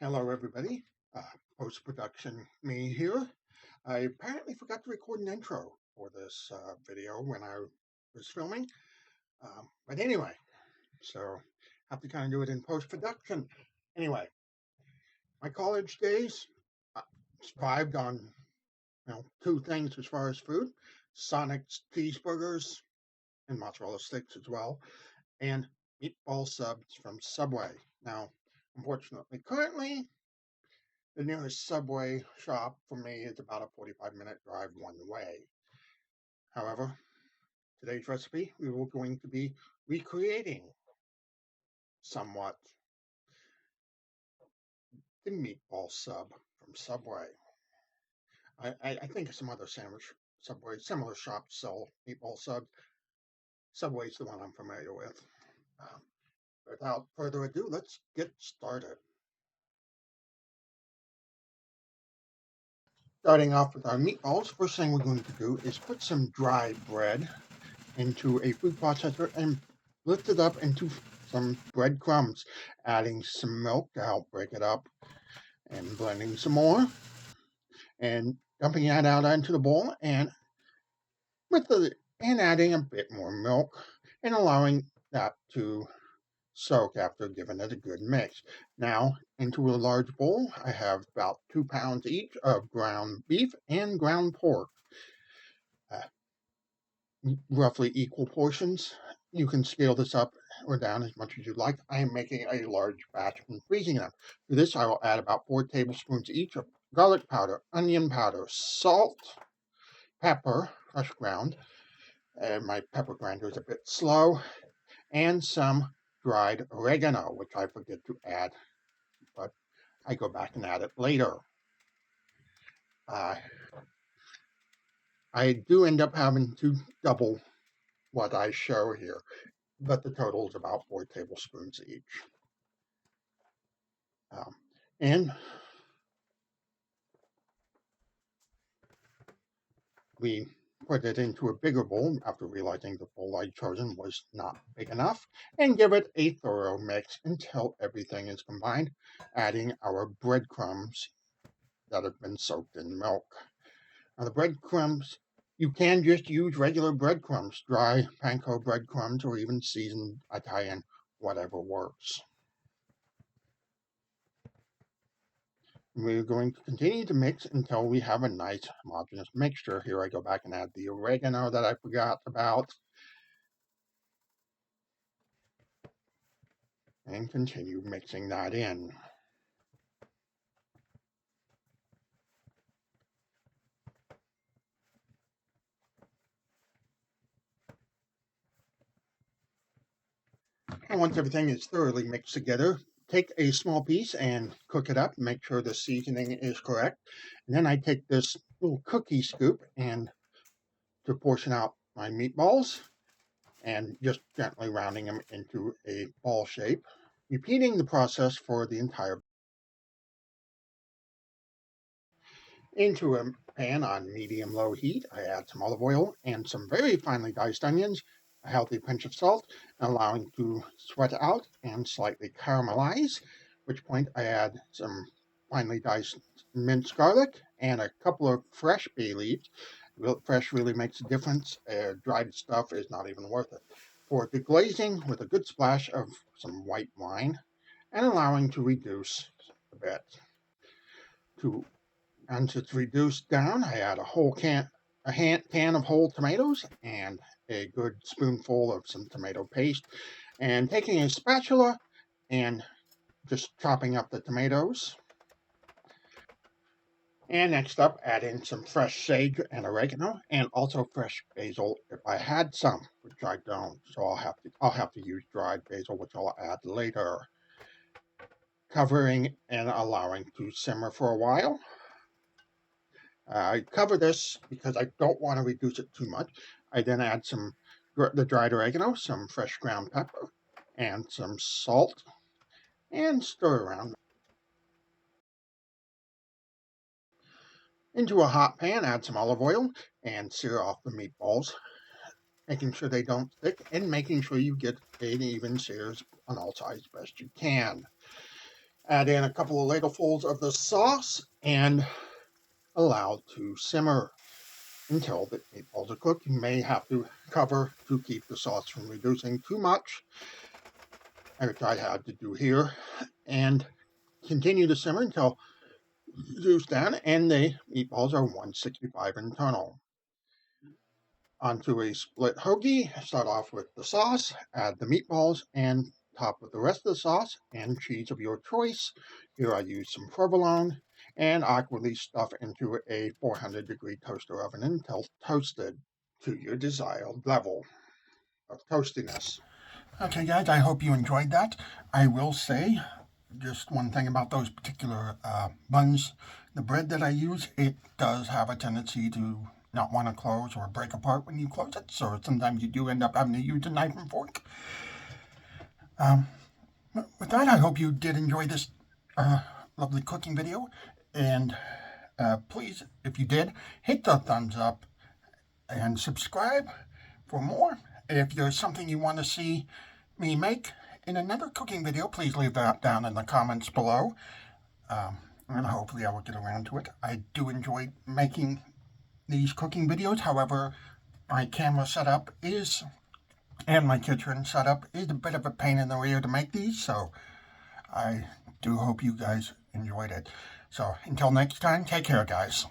Hello, everybody. Uh, Post-production me here. I apparently forgot to record an intro for this video when I was filming. But anyway, so have to kind of do it in post-production. Anyway, my college days uh, survived on two things as far as food: Sonic's cheeseburgers and mozzarella sticks as well, and meatball subs from Subway. Now, unfortunately, currently the nearest Subway shop for me is about a 45-minute drive one way. However, today's recipe, we were going to be recreating somewhat the meatball sub from Subway. I think some other Subway similar shops sell meatball subs. Subway's the one I'm familiar with. Um, Without further ado, let's get started. Starting off with our meatballs, first thing we're going to do is put some dry bread into a food processor and lift it up into some breadcrumbs, adding some milk to help break it up, and blending some more, and dumping that out into the bowl, and adding a bit more milk, and allowing that to soak after giving it a good mix. Now, into a large bowl, I have about 2 pounds each of ground beef and ground pork. Uh, Roughly equal portions. You can scale this up or down as much as you like. I am making a large batch and freezing them. For this, I will add about 4 tablespoons each of garlic powder, onion powder, salt, pepper, fresh ground, and my pepper grinder is a bit slow, and some dried oregano, which I forget to add, but I go back and add it later. I do end up having to double what I show here, but the total is about 4 tablespoons each. And we put it into a bigger bowl after realizing the bowl I'd chosen was not big enough, and give it a thorough mix until everything is combined, adding our breadcrumbs that have been soaked in milk. Now, the breadcrumbs, you can just use regular breadcrumbs, dry panko breadcrumbs, or even seasoned Italian, whatever works. We're going to continue to mix until we have a nice homogeneous mixture. Here I go back and add the oregano that I forgot about, and continue mixing that in. And once everything is thoroughly mixed together, take a small piece and cook it up, make sure the seasoning is correct. And then I take this little cookie scoop and to portion out my meatballs, and just gently rounding them into a ball shape, repeating the process for the entire. Into a pan on medium-low heat, I add some olive oil and some very finely diced onions, a healthy pinch of salt, allowing to sweat out and slightly caramelize, at which point I add some finely diced minced garlic and a couple of fresh bay leaves. Fresh really makes a difference. Dried stuff is not even worth it. For the glazing, with a good splash of some white wine, and allowing to reduce a bit. Once it's reduced down, I add a can of whole tomatoes and a good spoonful of some tomato paste, and taking a spatula and just chopping up the tomatoes. And next up, add in some fresh sage and oregano, and also fresh basil if I had some, which I don't. So I'll have to use dried basil, which I'll add later. Covering and allowing to simmer for a while. I cover this because I don't want to reduce it too much. I then add the dried oregano, some fresh ground pepper, and some salt, and stir around. Into a hot pan, add some olive oil, and sear off the meatballs, making sure they don't stick, and making sure you get an even sears on all sides best you can. Add in a couple of ladlefuls of the sauce and allow to simmer until the meatballs are cooked. You may have to cover to keep the sauce from reducing too much, which I had to do here, and continue to simmer until juice down and the meatballs are 165 internal. Onto a split hoagie, start off with the sauce, add the meatballs, and top with the rest of the sauce and cheese of your choice. Here I use some provolone, and awkwardly stuff into a 400-degree toaster oven until toasted to your desired level of toastiness. Okay, guys, I hope you enjoyed that. I will say just one thing about those particular buns. The bread that I use, it does have a tendency to not want to close or break apart when you close it, so sometimes you do end up having to use a knife and fork. With that, I hope you did enjoy this lovely cooking video, and please, if you did, hit the thumbs up and subscribe for more. If there's something you want to see me make in another cooking video, please leave that down in the comments below, and hopefully I will get around to it. I do enjoy making these cooking videos. However, my camera setup is, and my kitchen setup is a bit of a pain in the rear to make these, so I do hope you guys enjoyed it. So until next time, take care, guys.